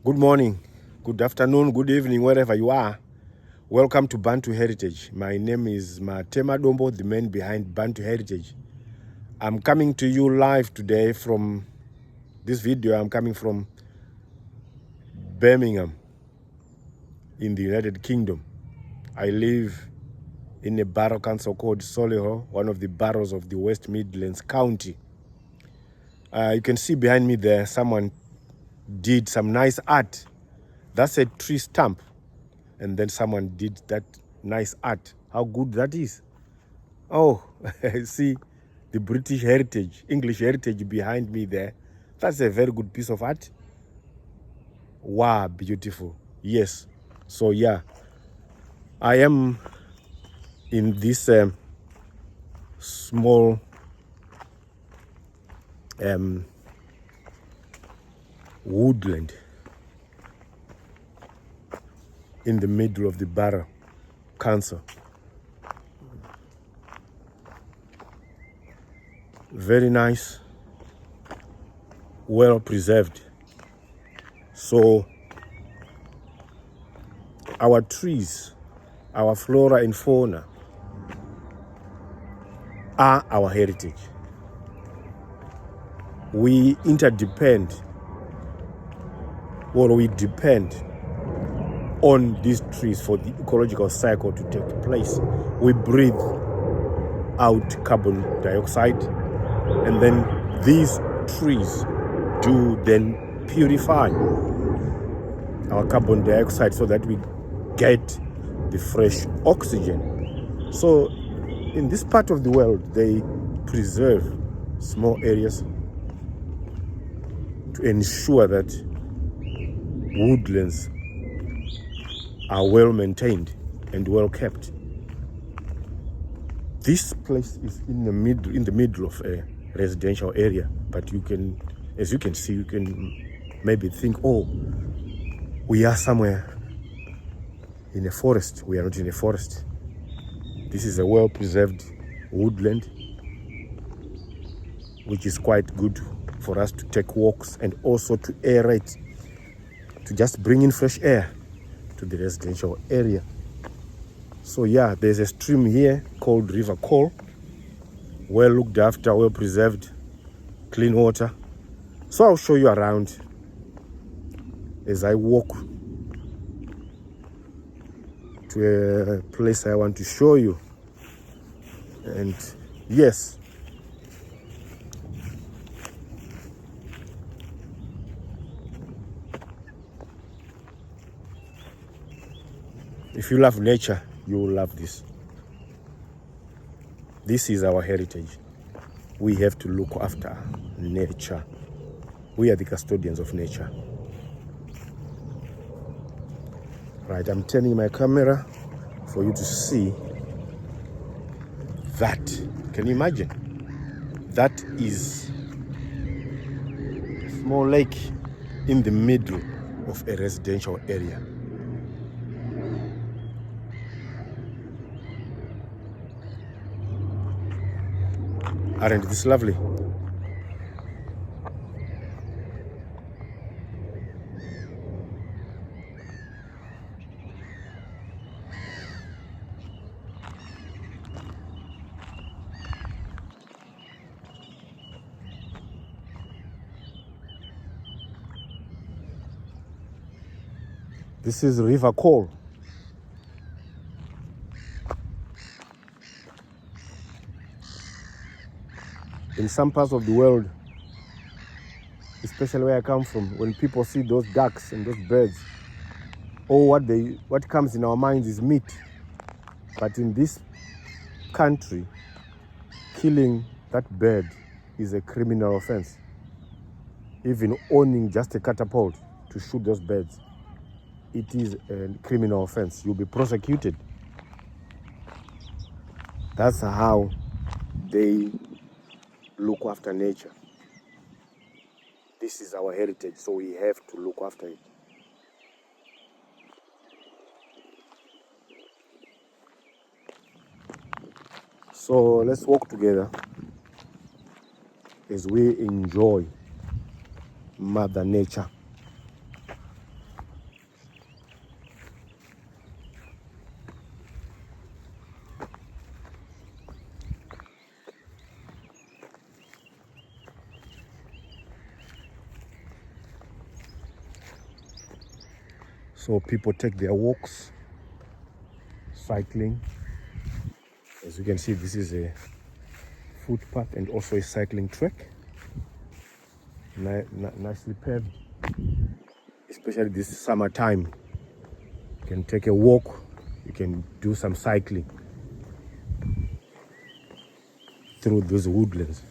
Good morning, good afternoon, good evening, wherever you are. Welcome to Bantu Heritage. My name is Matema Dombo, the man behind Bantu Heritage. I'm coming to you live today from this video. I'm coming from Birmingham in the United Kingdom. I live in a borough council called Solihull, one of the boroughs of the West Midlands County. You can see behind me there, someone did some nice art. That's a tree stump. And then someone did that nice art. How good that is. Oh, see the British heritage, English heritage behind me there. That's a very good piece of art. Wow, beautiful. Yes. So yeah, I am in this small woodland in the middle of the Borough Council. Very nice, well preserved. So our trees, our flora and fauna are our heritage. We interdepend, or we depend on these trees for the ecological cycle to take place. We breathe out carbon dioxide, and then these trees do then purify our carbon dioxide so that we get the fresh oxygen. So in this part of the world, they preserve small areas to ensure that woodlands are well maintained and well kept. This place is in the middle of a residential area, but you can, as you can see, you can maybe think, oh, we are somewhere in a forest. We are not in a forest. This is a well-preserved woodland, which is quite good for us to take walks and also to aerate, to just bring in fresh air to the residential area. So yeah, there's a stream here called River Col, well looked after, well preserved, clean water. So I'll show you around as I walk to a place I want to show you. And yes, if you love nature, you will love this. This is our heritage. We have to look after nature. We are the custodians of nature. Right, I'm turning my camera for you to see that. Can you imagine? That is a small lake in the middle of a residential area. Aren't this lovely? This is River Col. In some parts of the world, especially where I come from, when people see those ducks and those birds, what comes in our minds is meat. But in this country, killing that bird is a criminal offense. Even owning just a catapult to shoot those birds, it is a criminal offense. You'll be prosecuted. That's how they look after nature. This is our heritage, so we have to look after it. So let's walk together as we enjoy Mother Nature. So people take their walks, cycling. As you can see, this is a footpath and also a cycling track. Nicely paved, especially this summertime. You can take a walk, you can do some cycling through those woodlands.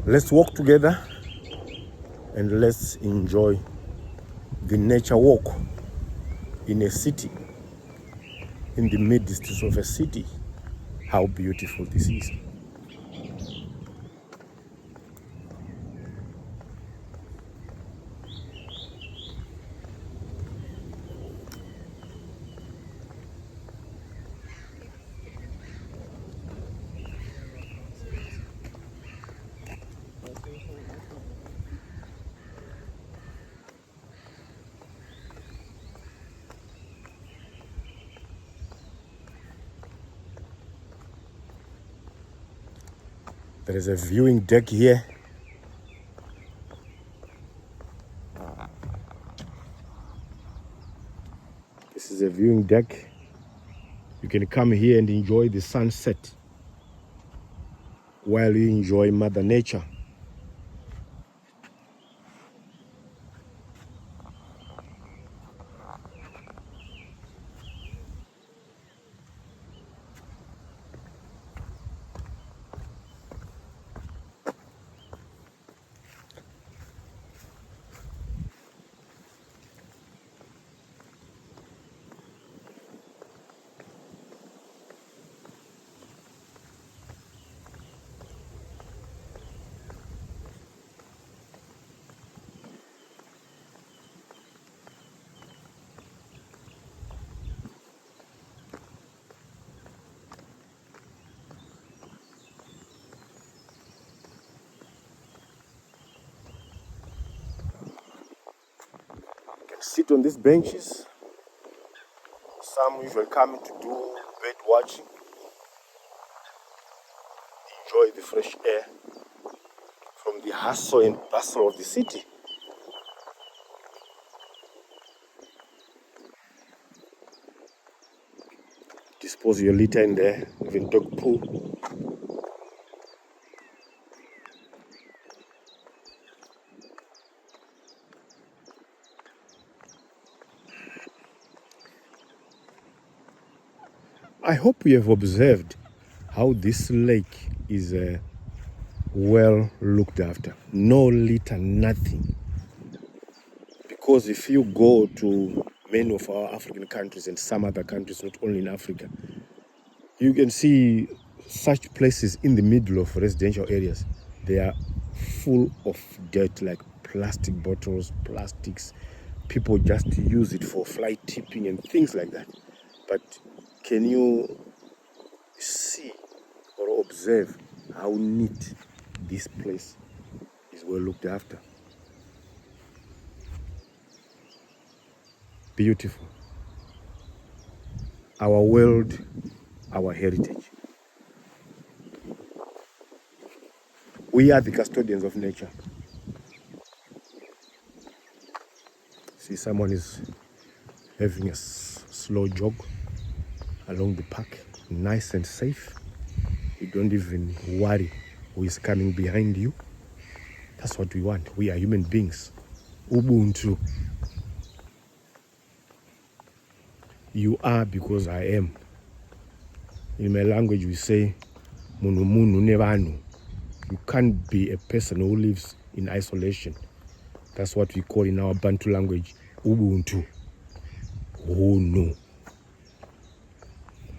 Let's walk together and let's enjoy the nature walk in a city, in the midst of a city. How beautiful this is. There is a viewing deck here. This is a viewing deck. You can come here and enjoy the sunset while you enjoy Mother Nature. Sit on these benches. Some usually come to do bird watching, enjoy the fresh air from the hustle and bustle of the city. Dispose your litter in there, even dog poo. I hope you have observed how this lake is well looked after. No litter, nothing. Because if you go to many of our African countries and some other countries, not only in Africa, you can see such places in the middle of residential areas. They are full of dirt, like plastic bottles, plastics. People just use it for fly tipping and things like that. But can you see or observe how neat this place is well looked after? Beautiful. Our world, our heritage. We are the custodians of nature. See, someone is having a slow jog along the park, nice and safe. You don't even worry who is coming behind you. That's what we want. We are human beings. Ubuntu. You are because I am. In my language, we say, munu munu nevanu. You can't be a person who lives in isolation. That's what we call in our Bantu language, Ubuntu. Oh no.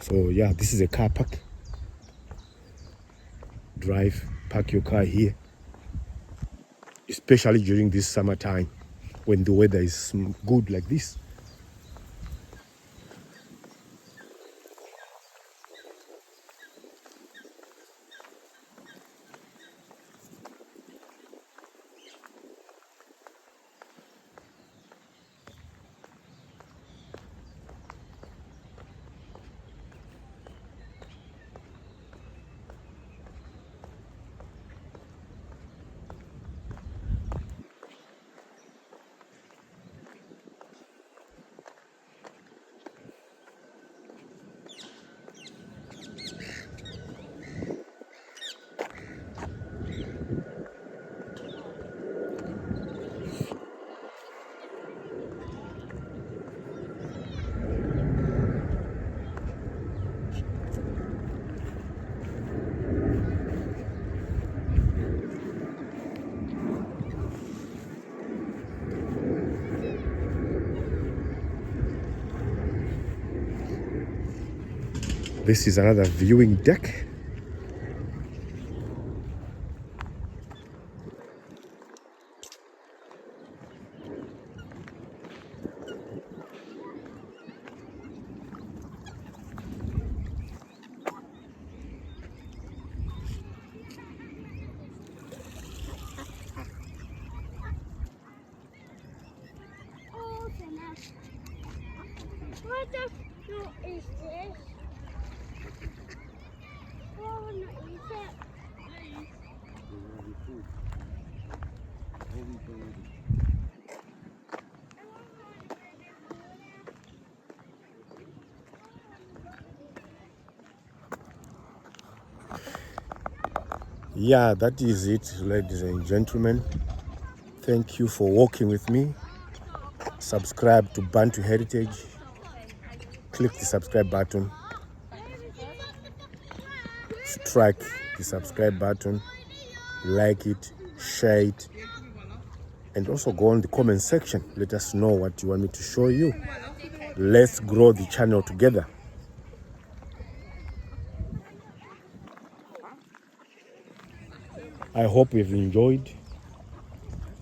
So yeah, this is a car park. Drive, park your car here. Especially during this summertime when the weather is good like this. This is another viewing deck. What the hell is this? I want to eat it. Yeah, that is it, ladies and gentlemen. Thank you for walking with me. Subscribe to Bantu Heritage. Click the subscribe button. Strike the subscribe button. Like it, share it, and also go on the comment section. Let us know what you want me to show you. Let's grow the channel together. I hope you've enjoyed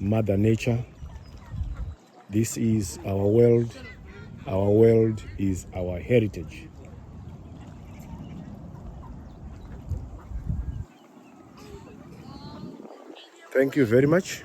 Mother Nature. This is our world. Our world is our heritage. Thank you very much.